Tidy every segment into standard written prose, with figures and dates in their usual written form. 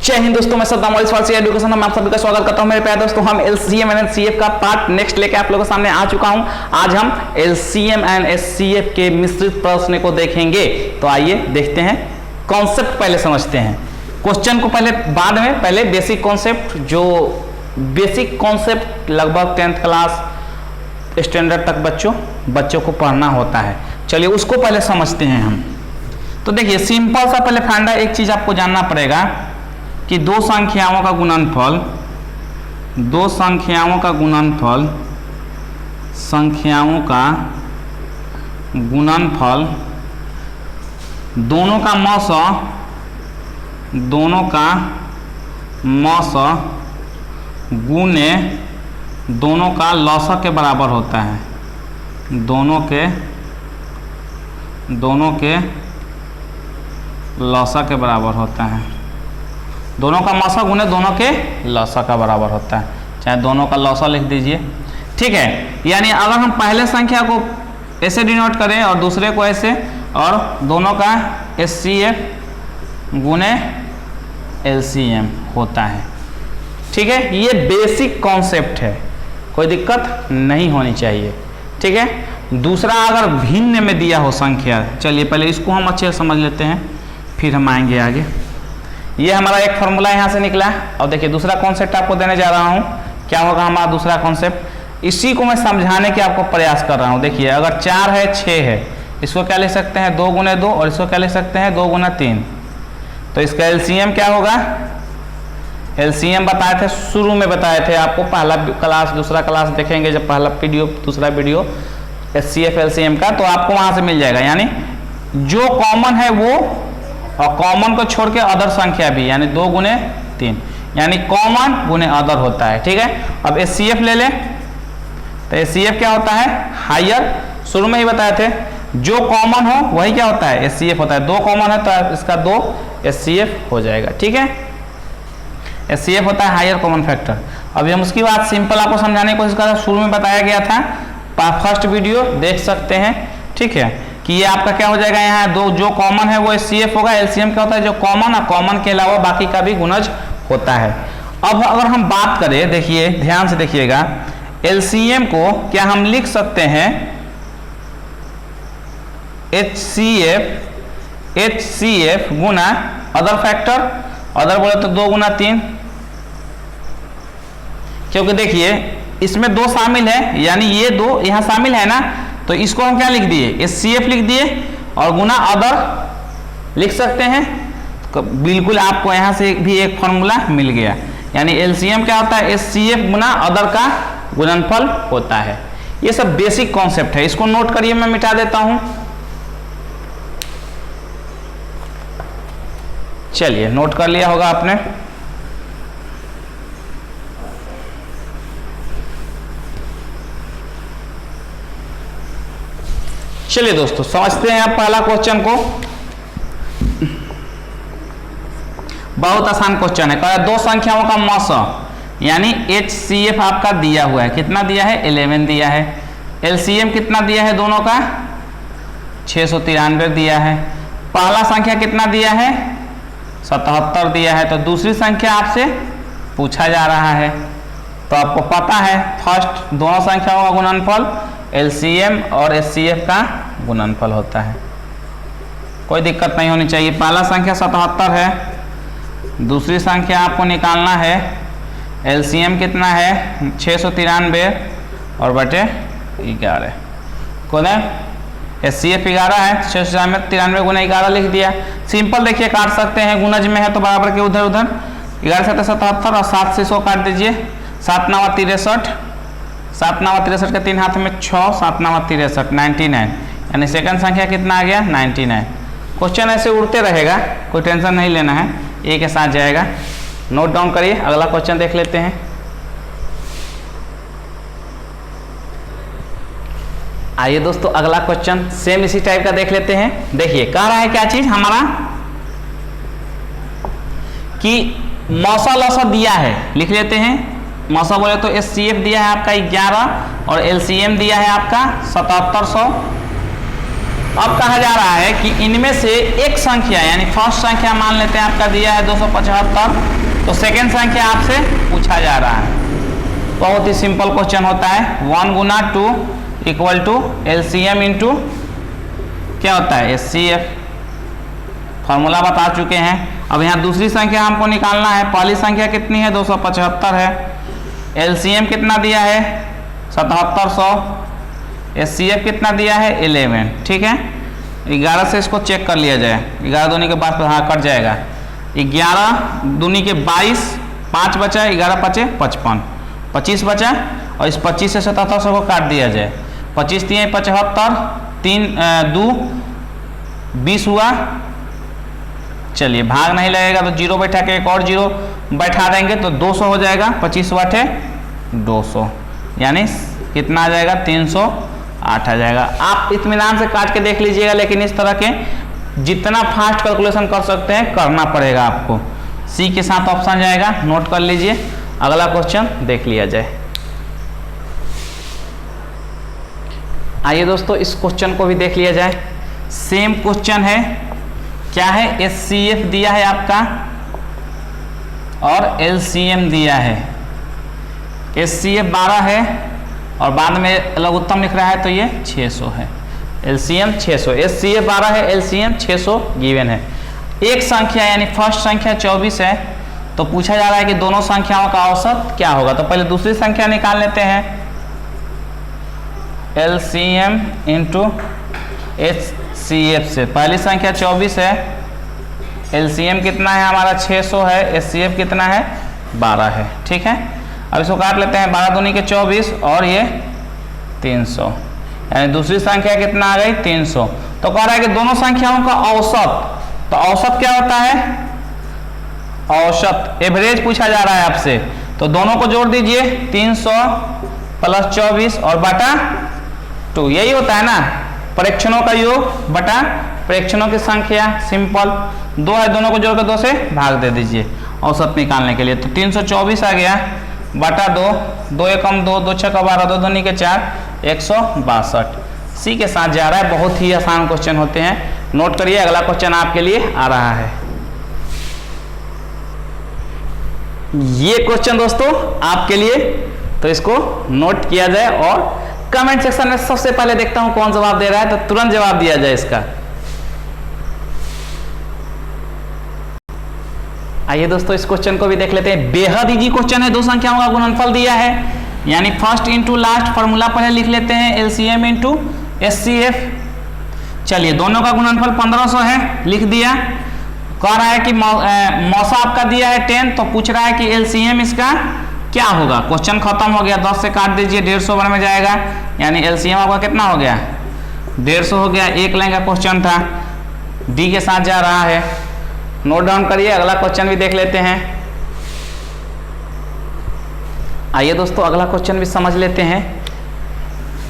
जय हिंद दोस्तों, मैं सद्दाम एजुकेशन में आप सभी का स्वागत करता हूं। मेरे प्यारे दोस्तों, हम एलसीएम एंड एचसीएफ का पार्ट नेक्स्ट लेके आप लोगों के सामने आ चुका हूं। आज हम एलसीएम एंड एचसीएफ के मिश्रित प्रश्न को देखेंगे। तो आइए देखते हैं, कॉन्सेप्ट पहले समझते हैं, क्वेश्चन को पहले बाद में। पहले बेसिक कॉन्सेप्ट, जो बेसिक कॉन्सेप्ट लगभग 10th क्लास स्टैंडर्ड तक बच्चों को पढ़ना होता है। चलिए उसको पहले समझते हैं हम। तो देखिए सिंपल सा पहले फंडा, एक चीज आपको जानना पड़ेगा कि दो संख्याओं का गुणनफल दोनों का मौसा गुने दोनों का लौसा के बराबर होता है। दोनों के लौसा के बराबर होता है। दोनों का मौसा गुने दोनों के लौसा का बराबर होता है, चाहे दोनों का लौसा लिख दीजिए, ठीक है। यानी अगर हम पहले संख्या को ऐसे डिनोट करें और दूसरे को ऐसे, और दोनों का एचसीएफ गुने एलसीएम होता है, ठीक है। ये बेसिक कॉन्सेप्ट है, कोई दिक्कत नहीं होनी चाहिए, ठीक है। दूसरा, अगर भिन्न में दिया हो संख्या, चलिए पहले इसको हम अच्छे से समझ लेते हैं, फिर हम आएंगे आगे। ये हमारा एक फॉर्मूला यहाँ से निकला है। और देखिए दूसरा कॉन्सेप्ट आपको देने जा रहा हूँ। क्या होगा हमारा दूसरा कॉन्सेप्ट, इसी को मैं समझाने के आपको प्रयास कर रहा हूँ। देखिए अगर 4 है 6 है, इसको क्या लिख सकते हैं 2 गुने 2, और इसको क्या लिख सकते हैं 2 गुना 3। तो इसका एलसीएम क्या होगा, एलसीएम बताए थे, शुरू में बताए थे आपको, पहला क्लास दूसरा क्लास देखेंगे जब पहला वीडियो दूसरा वीडियो एचसीएफ एलसीएम का, तो आपको वहाँ से मिल जाएगा। यानी जो कॉमन है वो, और कॉमन को छोड़ के अदर संख्या भी, यानी 2 गुने 3, यानी कॉमन गुने अदर होता है, ठीक है। अब एचसीएफ ले लें, तो एचसीएफ क्या होता है, हायर, शुरू में ही बताए थे, जो कॉमन हो वही क्या होता है एचसीएफ होता है। 2 कॉमन है तो इसका 2 एचसीएफ हो जाएगा, ठीक है। एचसीएफ होता है हायर कॉमन फैक्टर। अभी हम उसकी बात सिंपल आपको समझाने की कोशिश कर रहे हैं, शुरू में बताया गया था, फर्स्ट वीडियो देख सकते हैं, ठीक है। कि ये आपका क्या हो जाएगा, यहाँ दो जो कॉमन है वो एचसीएफ होगा। एलसीएम क्या होता है, जो कॉमन और कॉमन के अलावा बाकी का भी गुणज होता है। अब अगर हम बात करें, देखिए ध्यान से देखिएगा, एलसीएम को क्या हम लिख सकते हैं एचसीएफ गुना अदर फैक्टर, अदर बोले तो 2 गुना 3, क्योंकि देखिए इसमें 2 शामिल है, यानी ये 2 यहाँ शामिल है ना, तो इसको हम क्या लिख दिए एचसीएफ लिख दिए, और गुना अदर लिख सकते हैं। तो बिल्कुल आपको यहाँ से भी एक फॉर्मूला मिल गया, यानी एलसीएम क्या होता है एचसीएफ गुना अदर का गुणनफल होता है। ये सब बेसिक कॉन्सेप्ट है, इसको नोट करिए, मैं मिटा देता हूं। चलिए नोट कर लिया होगा आपने। चलिए दोस्तों समझते हैं आप पहला क्वेश्चन को। बहुत आसान क्वेश्चन है, कह रहा है 2 संख्याओं का मौसा, यानी एचसीएफ आपका दिया हुआ है, कितना दिया है 11 दिया है। एलसीएम कितना दिया है दोनों का 693 दिया है। पहला संख्या कितना दिया है 77 दिया है। तो दूसरी संख्या आपसे पूछा जा रहा है, तो आपको पता है फर्स्ट दोनों संख्याओं का गुणनफल एलसीएम और एचसीएफ का गुणनफल होता है, कोई दिक्कत नहीं होनी चाहिए। पहला संख्या 77 है, दूसरी संख्या आपको निकालना है एलसीएम कितना है 693 और बटे 11, कौन है एचसीएफ 11 है, 693 गुना 11 लिख दिया। सिंपल देखिए काट सकते हैं, गुणज में है तो बराबर के उधर उधर, 11 से 77 और 7 से 100 काट दीजिए, 7 9 63, 7 9 63 के 3 हाथ में 6, 7 9 63 99, यानी सेकंड संख्या कितना आ गया 99। क्वेश्चन ऐसे उड़ते रहेगा, कोई टेंशन नहीं लेना है, एक के साथ जाएगा। नोट डाउन करिए, अगला क्वेश्चन देख लेते हैं। आइए दोस्तों अगला क्वेश्चन सेम इसी टाइप का देख लेते हैं। देखिए कह रहा है क्या चीज हमारा, कि मौसा लौसा दिया है, लिख लेते हैं। मौसा बोले तो एचसीएफ दिया है आपका 11 और एलसीएम दिया है आपका 7700, अब कहा जा रहा है कि इनमें से एक संख्या यानी फर्स्ट संख्या मान लेते हैं आपका दिया है 275, तो सेकेंड संख्या आपसे पूछा जा रहा है। बहुत ही सिंपल क्वेश्चन होता है, 1 गुना 2 इक्वल टू LCM इंटू क्या होता है SCF, फॉर्मूला बता चुके हैं। अब यहाँ दूसरी संख्या हमको निकालना है। पहली संख्या कितनी है 275 है, LCM कितना दिया है 7700, SCF कितना दिया है 11। ठीक है, 11 से इसको चेक कर लिया जाए, 11 दूनी के बाद हाँ कट जाएगा, 11 दूनी के 22, 5 बचा, 11 पचे 55, 25 बचा, और इस 25 से 7700 को काट दिया जाए, 25 3 75, 3 2 20 हुआ। चलिए भाग नहीं लगेगा तो जीरो बैठा के एक और जीरो बैठा देंगे तो 200 हो जाएगा, 25 बटे 200 यानी कितना आ जाएगा 308 आ जाएगा। आप इत्मीनान से काट के देख लीजिएगा, लेकिन इस तरह के जितना फास्ट कैलकुलेशन कर सकते हैं करना पड़ेगा आपको। सी के साथ ऑप्शन जाएगा, नोट कर लीजिए। अगला क्वेश्चन देख लिया जाए। आइए दोस्तों इस क्वेश्चन को भी देख लिया जाए। सेम क्वेश्चन है, क्या है SCF दिया है आपका और LCM दिया है। SCF 12 है और बाद में लघुत्तम लिख रहा है तो ये 600 है, LCM 600, SCF 12 है, LCM 600 गिवन है। एक संख्या यानी फर्स्ट संख्या 24 है, तो पूछा जा रहा है कि दोनों संख्याओं का औसत क्या होगा। तो पहले दूसरी संख्या निकाल लेते हैं, LCM इंटू SCF से। पहली संख्या 24 है, LCM कितना है हमारा 600 है, SCF कितना है 12 है। ठीक है, अब इसको काट लेते हैं, 12 दूनी के 24 और ये 300, यानी दूसरी संख्या कितना आ गई 300। तो कह रहा है कि दोनों संख्याओं का औसत, तो औसत क्या होता है, औसत एवरेज पूछा जा रहा है आपसे, तो दोनों को जोड़ दीजिए, 300 प्लस 24 और बटा 2, यही होता है ना, परीक्षणों का योग बटा परीक्षणों की संख्या। सिंपल, 2 है, दोनों को जोड़कर 2 से भाग दे दीजिए औसत निकालने के लिए। तो 324 आ गया बटा 2, 2 एकम 2, 2 छक्का 12, 2 दूनी के 4, 162। सी के साथ जा रहा है। बहुत ही आसान क्वेश्चन होते हैं, नोट करिए। अगला क्वेश्चन आपके लिए आ रहा है। ये क्वेश्चन दोस्तों आपके लिए, तो इसको नोट किया जाए और कमेंट सेक्शन में सबसे पहले देखता हूं कौन जवाब दे रहा है, तो तुरंत जवाब दिया जाए इसका। आइए दोस्तों इस क्वेश्चन को भी देख लेते हैं। बेहद इजी क्वेश्चन है, दो संख्याओं का गुणनफल दिया है, यानी फर्स्ट इंटू लास्ट, फॉर्मूला पहले लिख लेते हैं, LCM इंटू SCF। चलिए दोनों का गुणनफल 1500 है, लिख दिया। कह रहा है कि मौसा आपका दिया है 10, तो पूछ रहा है कि LCM इसका क्या होगा। क्वेश्चन खत्म हो गया, 10 से काट दीजिए, 150 बन में जाएगा, यानी LCM आपका कितना हो गया 150 हो गया। एक लाइन का क्वेश्चन था, डी के साथ जा रहा है, नोट डाउन करिए। अगला क्वेश्चन भी देख लेते हैं। आइए दोस्तों अगला क्वेश्चन भी समझ लेते हैं।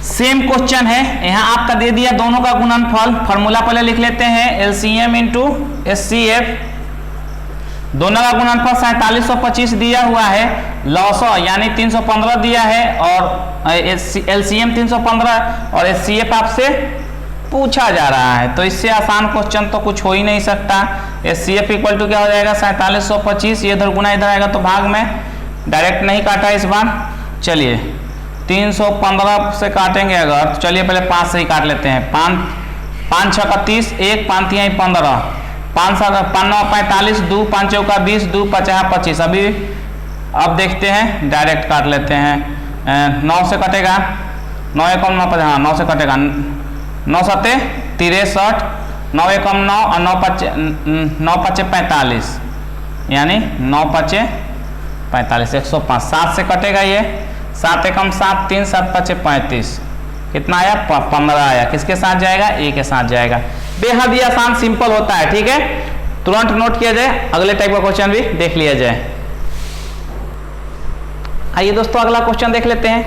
सेम क्वेश्चन है, यहाँ आपका दे दिया दोनों का गुणनफल, फॉर्मूला पहले लिख लेते हैं, LCM इंटू SCF। दोनों का गुणनफल 4725 दिया हुआ है, लॉसो यानी 315 दिया है, और LCM 315 और SCF आपसे पूछा जा रहा है। तो इससे आसान क्वेश्चन तो कुछ हो ही नहीं सकता। SCF इक्वल टू क्या हो जाएगा 4725, ये इधर गुना इधर आएगा तो भाग में, डायरेक्ट नहीं काटा इस बार। चलिए 315 से काटेंगे अगर, तो चलिए पहले 5 से ही काट लेते हैं। 5 6 30, 1 5 3 15, 5 7 5 9 45, 2 5 चौका 20, 2 50 25। अभी अब देखते हैं, डायरेक्ट काट लेते हैं। 9 से कटेगा, 9 एकम 9 हाँ 9 से कटेगा, 9 7 63, 9 एकम 9 और 9 5 45, यानी 9 5 45, 105। 7 से कटेगा ये, 7 एकम 7, 3 7 5 35, कितना आया 15 आया। किसके साथ जाएगा, ए के साथ जाएगा। बेहद ही आसान सिंपल होता है, ठीक है, तुरंत नोट किया जाए। अगले टाइप का क्वेश्चन भी देख लिया जाए। आइए दोस्तों अगला क्वेश्चन देख लेते हैं।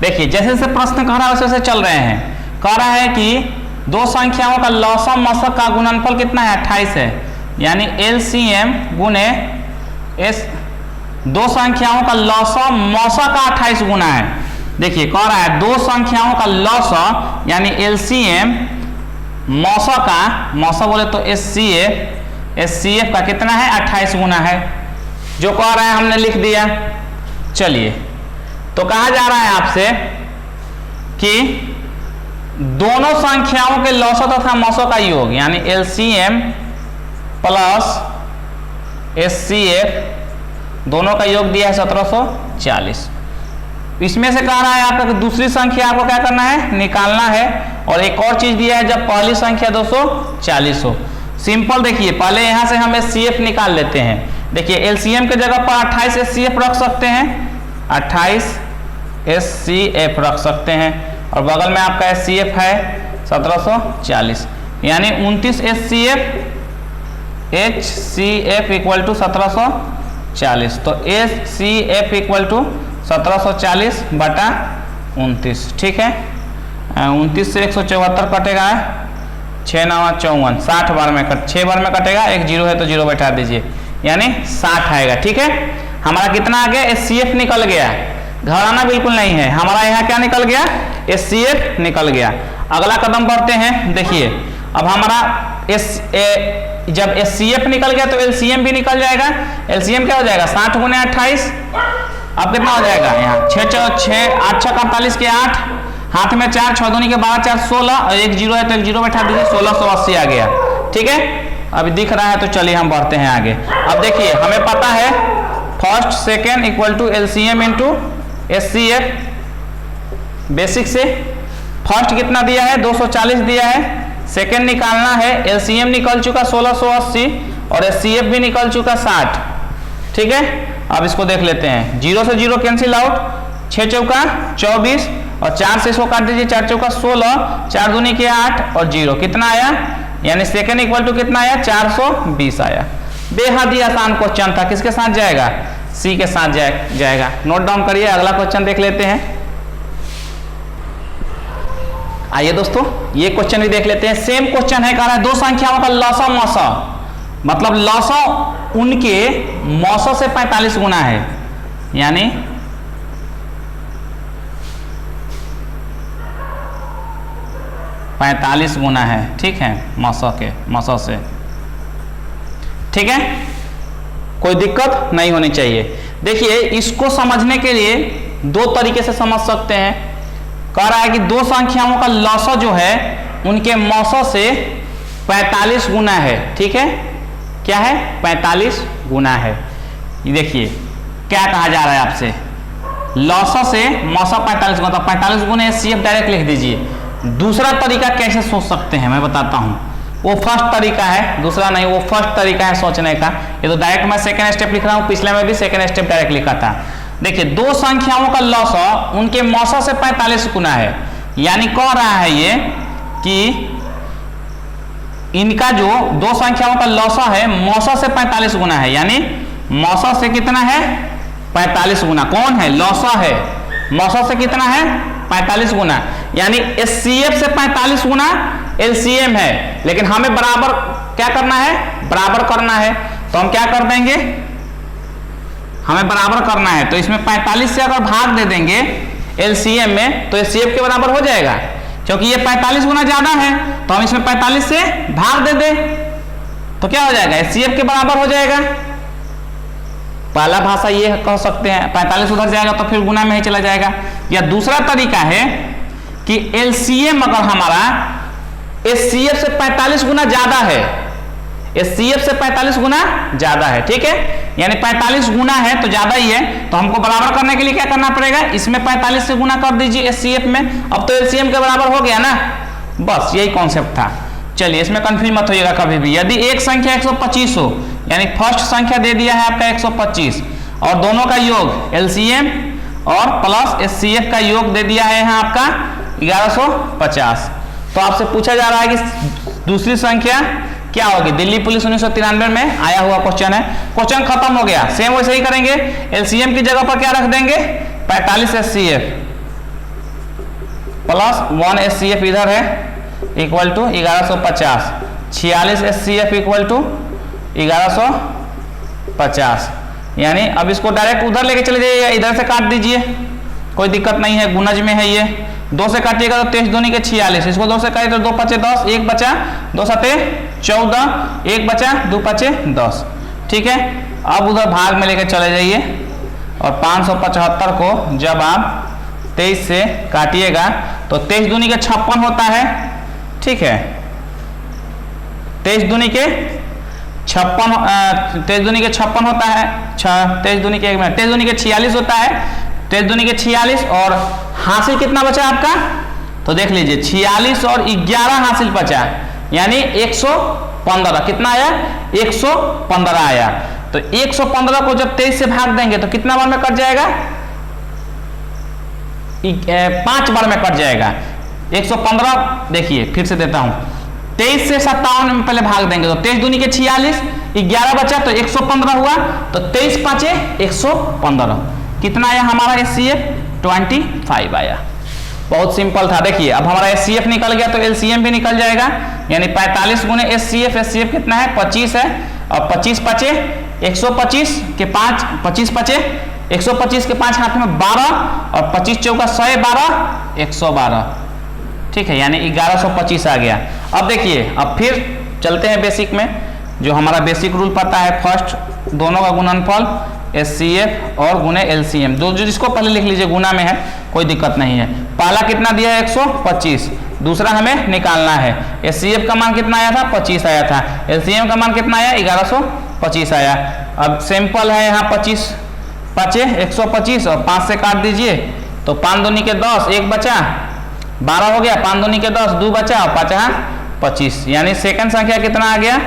देखिए जैसे जैसे प्रश्न कह रहा है वैसे वैसे चल रहे हैं। कह रहा है कि दो संख्याओं का लॉसम मशक का गुणनफल कितना है 28 है, यानी LCM गुने S, दो संख्याओं का लॉसम मौसा का 28 गुना है। देखिए कह रहा है दो संख्याओं का लॉसम यानी LCM मौसा बोले तो एस सी एफ का कितना है 28 गुना है, जो कह रहा है हमने लिख दिया। चलिए, तो कहा जा रहा है आपसे कि दोनों संख्याओं के लौसत तथा मौसों का योग यानी एलसीएम प्लस एससीएफ दोनों का योग दिया है 1740। इसमें से कह रहा है आपका कि दूसरी संख्या आपको क्या करना है, निकालना है। और एक और चीज दिया है, जब पहली संख्या 240 हो। सिंपल देखिए, पहले यहां से हम एससीएफ निकाल लेते हैं। देखिए एलसीएम के जगह पर 28 एससीएफ रख सकते हैं, 28 एससीएफ रख सकते हैं, और बगल में आपका एससीएफ है 1740, यानी 29 एचसीएफ इक्वल टू 1740। तो एचसीएफ इक्वल टू 1740 बटा 29। ठीक है, 29 से 174 कटेगा, 6 9 54, 60 बार में 6 बार में कटेगा, एक जीरो है तो जीरो बैठा दीजिए, यानी 60 आएगा। ठीक है, हमारा कितना आ गया, एचसीएफ निकल गया, घबराना बिल्कुल नहीं है। हमारा यहाँ क्या निकल गया, एचसीएफ निकल गया। अगला कदम बढ़ते हैं। देखिए अब हमारा जब एचसीएफ निकल गया तो एलसीएम भी निकल जाएगा। एलसीएम क्या हो जाएगा, 60 गुने 28, अब कितना हो जाएगा, यहाँ 6 8 6 48 के 8, हाथ में 4 6 दूनी के 12 4 16, और एक जीरो है तो एक जीरो बैठा दीजिए, 1680 आ गया। ठीक है, अभी दिख रहा है, तो चलिए हम बढ़ते हैं आगे। अब देखिए हमें पता है first second equal to LCM into HCF, basic से। फर्स्ट कितना दिया है, 240 दिया है, सेकेंड निकालना है, एलसीएम निकल चुका 1680 और एचसीएफ भी निकल चुका 60। ठीक है, अब इसको देख लेते हैं, जीरो से जीरो कैंसिल आउट, 6 चौका 24 और 4 से इसको काट दीजिए, 4 चौका 16, 4 दूनी के 8 और जीरो, कितना आया, यानी सेकेंड इक्वल टू कितना आया, 420 आया। बेहद ही आसान क्वेश्चन था। किसके साथ जाएगा, सी के साथ जाएगा। नोट डाउन करिए, अगला क्वेश्चन देख लेते हैं। आइए दोस्तों, ये क्वेश्चन भी देख लेते हैं। सेम क्वेश्चन है, कह रहा है दो संख्याओं का लौसा मौसा, मतलब लौसा उनके मौसों से 45 गुना है, यानी पैंतालीस गुना है। ठीक है, मौसों से। ठीक है, कोई दिक्कत नहीं होनी चाहिए। देखिए इसको समझने के लिए दो तरीके से समझ सकते हैं। कह रहा है कि दो संख्याओं का लौसा जो है उनके मौसों से 45 गुना है। ठीक है, क्या है, 45 गुना है। ये देखिए क्या कहा जा रहा है आपसे, लौसा से मौसा 45 गुना, तो 45 गुना एचसीएफ डायरेक्ट लिख दीजिए। दूसरा तरीका कैसे सोच सकते हैं मैं बताता हूं, वो फर्स्ट तरीका है, दूसरा नहीं, वो फर्स्ट तरीका है सोचने का। ये तो डायरेक्ट मैं सेकेंड स्टेप लिख रहा हूं, पिछले में भी सेकेंड स्टेप डायरेक्ट लिखा था। देखिए दो संख्याओं का लौसा उनके मौसा से 45 गुना है, यानी कह रहा है ये कि इनका जो दो संख्याओं का लौसा है मौसा से 45 गुना है, यानी मौसा से कितना है, 45 गुना। कौन है, लौसा है, मौसा से कितना है, 45 गुना, यानी एचसीएफ से 45 गुना एलसीएम है। लेकिन हमें बराबर क्या करना है, बराबर करना है, तो हम क्या कर देंगे, हमें बराबर करना है, तो इसमें 45 से अगर भाग दे देंगे एलसीएम में तो एचसीएफ के बराबर हो जाएगा। क्योंकि ये 45 गुना ज्यादा है, तो हम इसमें 45 से भाग दे दें तो क्या हो जाएगा, एचसीएफ के बराबर हो जाएगा। पहला भाषा ये कह सकते हैं, 45 उधर जाएगा तो फिर गुना में ही चला जाएगा। या दूसरा तरीका है कि एलसीएम अगर हमारा एचसीएफ से 45 गुना ज्यादा है, एचसीएफ से 45 गुना ज्यादा है, ठीक है, यानी 45 गुना है तो ज्यादा ही है, तो हमको बराबर करने के लिए क्या करना पड़ेगा, इसमें 45 से गुना कर दीजिए एचसीएफ में, अब तो एलसीएम के बराबर हो गया ना। बस यही कॉन्सेप्ट था। चलिए इसमें कंफ्यूज मत होइएगा कभी भी। यदि एक संख्या 125 हो, यानी फर्स्ट संख्या दे दिया है आपका 125 और दोनों का योग एलसीएम और प्लस एचसीएफ का योग दे दिया है यहाँ आपका 1150, तो आपसे पूछा जा रहा है कि दूसरी संख्या क्या होगी। दिल्ली पुलिस 1993 में आया हुआ क्वेश्चन है। क्वेश्चन खत्म हो गया, सेम वैसे ही करेंगे। एलसीएम की जगह पर क्या रख देंगे, 45 एचसीएफ प्लस 1 एचसीएफ इधर है equal to 1150, 46 HCF equal to 1150, यानी अब इसको डायरेक्ट उधर लेके चले जाइए, इधर से काट दीजिए, कोई दिक्कत नहीं है, गुणज में है ये, 2 से काटिएगा तो 23 दूनी के 46, इसको 2 से काटे तो 2 पचे 10, 1 बचा, 2 सते 14, 1 बचा, 2 पचे 10। ठीक है, अब उधर भाग में लेकर चले जाइए और 575 को जब आप 23 से काटिएगा तो 23 दूनी के 56 होता है। ठीक है, 23 दूनी के 56, 23 दूनी के 56 होता है, 23 दूनी के 23 दूनी के 46 होता है, 23 दूनी के 46 और हासिल कितना बचा आपका, तो देख लीजिए 46 और 11 हासिल बचा, यानी 115। कितना आया, 115 आया। तो 115 को जब 23 से भाग देंगे तो कितना बार में कट जाएगा, 5 बार में कट जाएगा। 115 देखिए फिर से देता हूं, 23 से 57 में पहले भाग देंगे तो 23 दूनी के 46, 11 बचा तो 115 हुआ, तो 23 पांचे 115। कितना आया हमारा HCF, 25 आया। बहुत सिंपल था। देखिए अब हमारा HCF निकल गया तो LCM भी निकल जाएगा, यानी 45 गुने HCF, HCF कितना है 25 है, और 25 पचे 125 के 5, 25 पचे 125 के 5 हाथ में 12 और 25 चौका 112, 112। ठीक है, यानी 1125 आ गया। अब देखिए, अब फिर चलते हैं बेसिक में, जो हमारा बेसिक रूल पता है, फर्स्ट दोनों का गुणनफल HCF और गुने LCM, जो जिसको पहले लिख लीजिए, गुना में है कोई दिक्कत नहीं है। पहला कितना दिया है 125, दूसरा हमें निकालना है। HCF का मान कितना आया था 25 आया था, LCM का मान कितना आया 1125 आया। अब सिंपल है, यहाँ 25 पचे 125 और 5 से काट दीजिए तो 5 दूनी के 10, 1 बचा, 12 हो गया, 5 दूनी के 10, 2 बचा और 5 25, यानी सेकंड संख्या कितना आ गया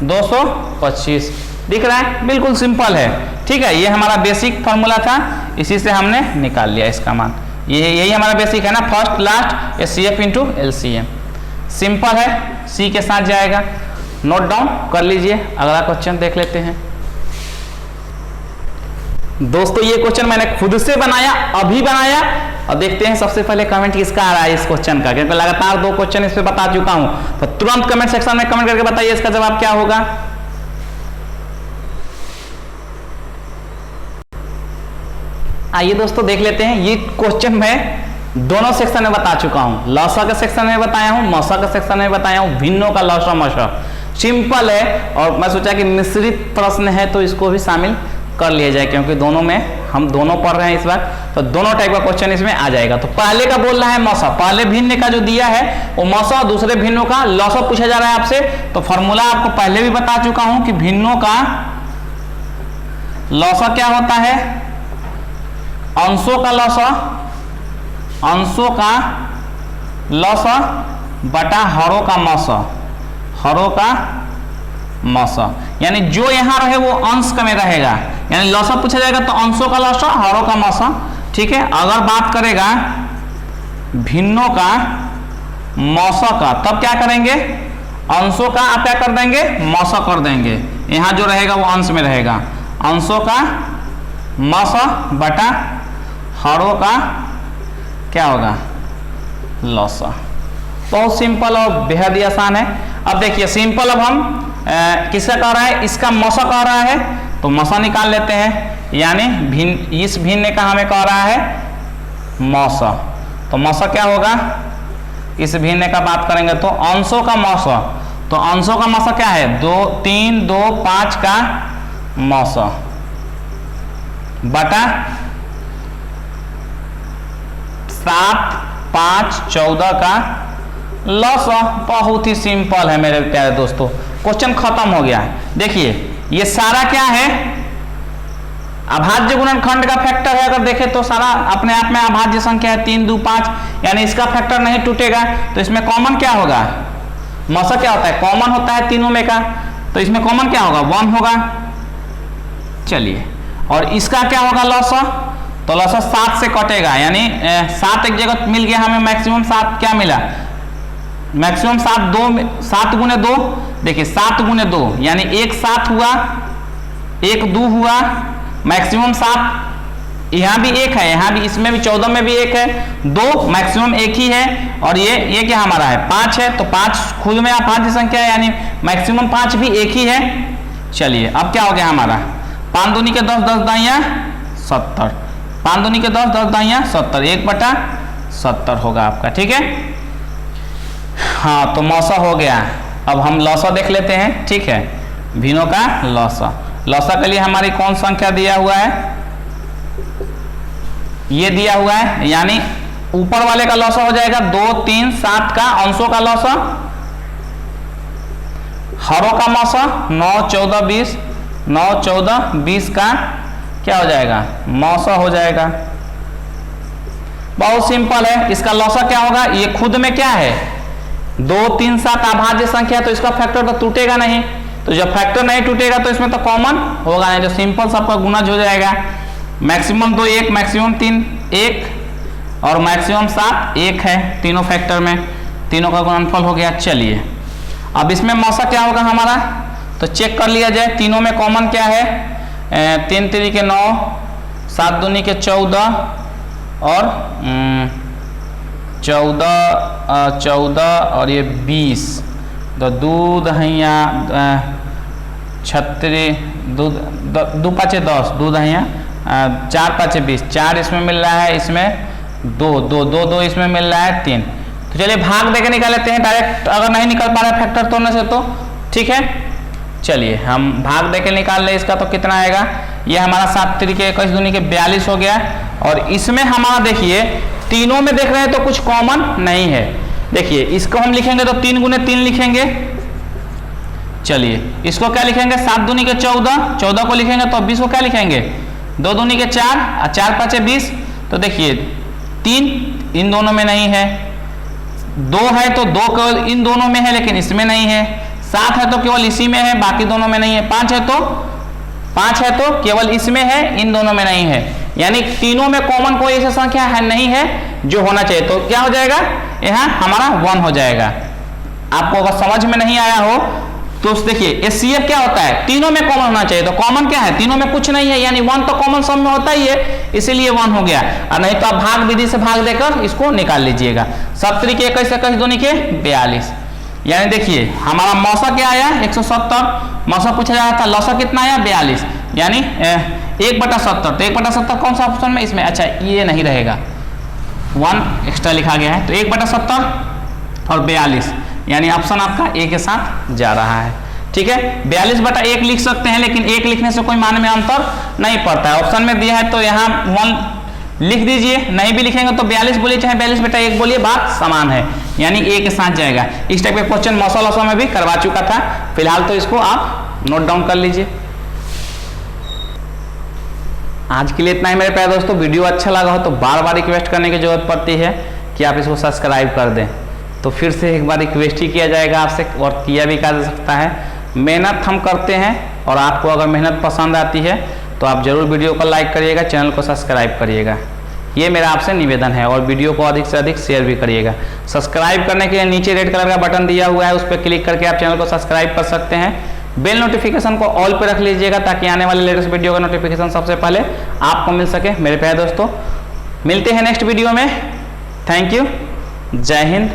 225। दिख रहा है, बिल्कुल सिंपल है। ठीक है, ये हमारा बेसिक फॉर्मूला था, इसी से हमने निकाल लिया इसका मान। यही हमारा बेसिक है ना, first last HCF into LCM। Simple है, C के साथ जाएगा, नोट डाउन कर लीजिए। अगला क्वेश्चन देख लेते हैं। दोस्तों ये क्वेश्चन मैंने खुद से बनाया, अभी बनाया, और देखते हैं सबसे पहले कमेंट किसका आ रहा है इस क्वेश्चन का, क्योंकि लगातार 2 क्वेश्चन इस पे बता चुका हूं। तो तुरंत कमेंट सेक्शन में कमेंट करके बताइए इसका जवाब क्या होगा। आइए दोस्तों देख लेते हैं। ये क्वेश्चन मैं दोनों सेक्शन में बता चुका हूं, लौसा के सेक्शन में बताया हूं, मौसा के सेक्शन में बताया हूं, भिन्नों का लौसा मौसा। सिंपल है, और मैं सोचा कि मिश्रित प्रश्न है तो इसको भी शामिल कर लिया जाए, क्योंकि दोनों में हम दोनों पढ़ रहे हैं इस बार, तो दोनों टाइप का क्वेश्चन इसमें आ जाएगा। तो पहले का बोल रहा है मौसा, पहले भिन्न का जो दिया है वो मौसा, और दूसरे भिन्नों का लौसा पूछा जा रहा है आपसे। तो फॉर्मूला आपको पहले भी बता चुका हूं कि भिन्नों का लौसा क्या होता है, अंशों का लौसा, अंशों का लौसा बटा हरों का मौसा, हरों का मौसा, यानी जो यहां रहे वो अंश का में रहेगा, यानी लौसा पूछा जाएगा तो अंशों का लौसा, हरों का मौसा। ठीक है, अगर बात करेगा भिन्नों का मौसा का, तब क्या करेंगे, अंशों का आप क्या कर देंगे, मौसा कर देंगे, यहां जो रहेगा वो अंश में रहेगा, अंशों का मौसा बटा हरों का क्या होगा, लौसा। बहुत सिंपल और बेहद ही आसान है। अब देखिए सिंपल, अब हम किसका कह रहा है, इसका मौसा कह रहा है, तो मौसा निकाल लेते हैं, यानी भिन्न, इस भिन्न का हमें कह रहा है मौसा, तो मौसा क्या होगा, इस भिन्न का बात करेंगे तो अंशों का मौसा, तो अंशों का मौसा क्या है 2 3 2 5 का मौसा बटा 7 5 14 का लौसा। बहुत ही सिंपल है मेरे प्यारे दोस्तों, क्वेश्चन खत्म हो गया है। देखिए ये सारा क्या है, अभाज्य गुणनखंड का फैक्टर है, अगर देखें तो सारा अपने आप में अभाज्य संख्या है, 3 2 5, यानी इसका फैक्टर नहीं टूटेगा। तो इसमें कॉमन क्या होगा, मौसा क्या होता है, कॉमन होता है तीनों में का, तो इसमें कॉमन क्या होगा 1 होगा। चलिए, और इसका क्या होगा लौसा, तो लौसा 7 से कटेगा, यानी 7 एक जगह मिल गया हमें, मैक्सिमम 7 क्या मिला, मैक्सिमम 7 गुने 2, देखिए 7 गुने 2 यानी 1 7 हुआ, 1 2 हुआ, मैक्सिमम 7, यहाँ भी 1 है, यहाँ भी, इसमें भी 14 में भी 1 है, 2 मैक्सिमम 1 ही है, और ये क्या हमारा है 5 है, तो 5 खुद में अभाज्य संख्या है, यानी मैक्सिमम 5 भी 1 ही है। चलिए अब क्या हो गया हमारा, 5 दूनी के 10 10 दाइयाँ 70, 5 दूनी के 10 10 दाइयाँ 70, 1 बटा 70 होगा आपका। ठीक है, हाँ तो मौसा हो गया। अब हम लौसा देख लेते हैं। ठीक है, भिन्नों का लौसा। लौसा के लिए हमारी कौन संख्या दिया हुआ है, ये दिया हुआ है, यानी ऊपर वाले का लौसा हो जाएगा 2 3 7 का अंशों का लौसा, हरों का मौसा 9 14 20, 9 14 20 का क्या हो जाएगा, मौसा हो जाएगा। बहुत सिंपल है। इसका लौसा क्या होगा, ये खुद में क्या है 2 3 7 अभाज्य संख्या, तो इसका फैक्टर तो टूटेगा नहीं, तो जब फैक्टर नहीं टूटेगा तो इसमें तो कॉमन होगा नहीं, जो सिंपल सबका गुणज हो जाएगा। मैक्सिमम 2 1, मैक्सिमम 3 1 और मैक्सिमम 7 1 है, तीनों फैक्टर में, तीनों का गुणनफल हो गया। चलिए अब इसमें मौसा क्या होगा हमारा, तो चेक कर लिया जाए। तीनों में कॉमन क्या है, 3 3 के 9, 7 दूनी के 14 और 14 और ये 20, तो दूध हैया 36, दूध 2 5 10, दूध हैया 4 5 20, 4 इसमें मिल रहा है, इसमें 2 2 2 2 इसमें मिल रहा है 3। तो चलिए भाग देके निकाल लेते हैं डायरेक्ट, अगर नहीं निकल पा रहा है फैक्टर तोड़ने से तो। ठीक है, चलिए हम भाग देके निकाल ले इसका, तो कितना आएगा, ये हमारा 7 3 के 21 दूनी के 42 हो गया। और इसमें हमारा देखिए तीनों में देख रहे हैं तो कुछ कॉमन नहीं है। देखिए इसको हम लिखेंगे तो 3 गुने 3 लिखेंगे। चलिए इसको क्या लिखेंगे, 7 दूनी के 14, 14 को लिखेंगे तो 20 को क्या लिखेंगे, 2 दूनी के 4 और 4 5 20। तो देखिए 3 इन दोनों में नहीं है, 2 है तो 2 केवल इन दोनों में है लेकिन इसमें नहीं है, 7 है तो केवल इसी में है बाकी दोनों में नहीं है, 5 है तो केवल इसमें है इन दोनों में नहीं है, यानी तीनों में कॉमन कोई ऐसी संख्या है नहीं है जो होना चाहिए। तो क्या हो जाएगा, यहाँ हमारा 1 हो जाएगा। आपको अगर समझ में नहीं आया हो तो देखिए एचसीएफ क्या होता है, तीनों में कॉमन होना चाहिए, तो कॉमन क्या है, तीनों में कुछ नहीं है, यानी 1 तो कॉमन सब में होता ही है, इसीलिए 1 हो गया। और नहीं तो आप भाग विधि से भाग देकर इसको निकाल लीजिएगा। 7 3 के 21 21 दूनी के 42, यानी देखिए हमारा मौसा क्या आया 170, मौसा पूछा जा रहा था, लौसा कितना आया 42, यानी 1/70। तो 1/70 कौन सा ऑप्शन में, इसमें, अच्छा ये नहीं रहेगा, 1 एक्स्ट्रा लिखा गया है, तो 1/70 और 42, यानी ऑप्शन आपका ए के साथ जा रहा है। ठीक है, 42/1 लिख सकते हैं, लेकिन 1 लिखने से कोई मान में अंतर नहीं पड़ता है। ऑप्शन में दिया है तो यहाँ 1 लिख दीजिए, नहीं भी लिखेंगे तो 42 बोलिए चाहे 42/1 बोलिए, बात समान है, यानी ए के साथ जाएगा। इस टाइप के क्वेश्चन मौसा लौसा में भी करवा चुका था, फिलहाल तो इसको आप नोट डाउन कर लीजिए। आज के लिए इतना ही मेरे प्यारे दोस्तों। वीडियो अच्छा लगा हो तो बार बार रिक्वेस्ट करने की जरूरत पड़ती है कि आप इसको सब्सक्राइब कर दें, तो फिर से एक बार रिक्वेस्ट ही किया जाएगा आपसे, और किया भी जा सकता है। मेहनत हम करते हैं, और आपको अगर मेहनत पसंद आती है तो आप जरूर वीडियो को लाइक करिएगा, चैनल को सब्सक्राइब करिएगा, ये मेरा आपसे निवेदन है। और वीडियो को अधिक से अधिक शेयर भी करिएगा। सब्सक्राइब करने के लिए नीचे रेड कलर का बटन दिया हुआ है, उस पर क्लिक करके आप चैनल को सब्सक्राइब कर सकते हैं। बेल नोटिफिकेशन को ऑल पे रख लीजिएगा ताकि आने वाले लेटेस्ट वीडियो का नोटिफिकेशन सबसे पहले आपको मिल सके। मेरे प्यारे दोस्तों, मिलते हैं नेक्स्ट वीडियो में। थैंक यू, जय हिंद।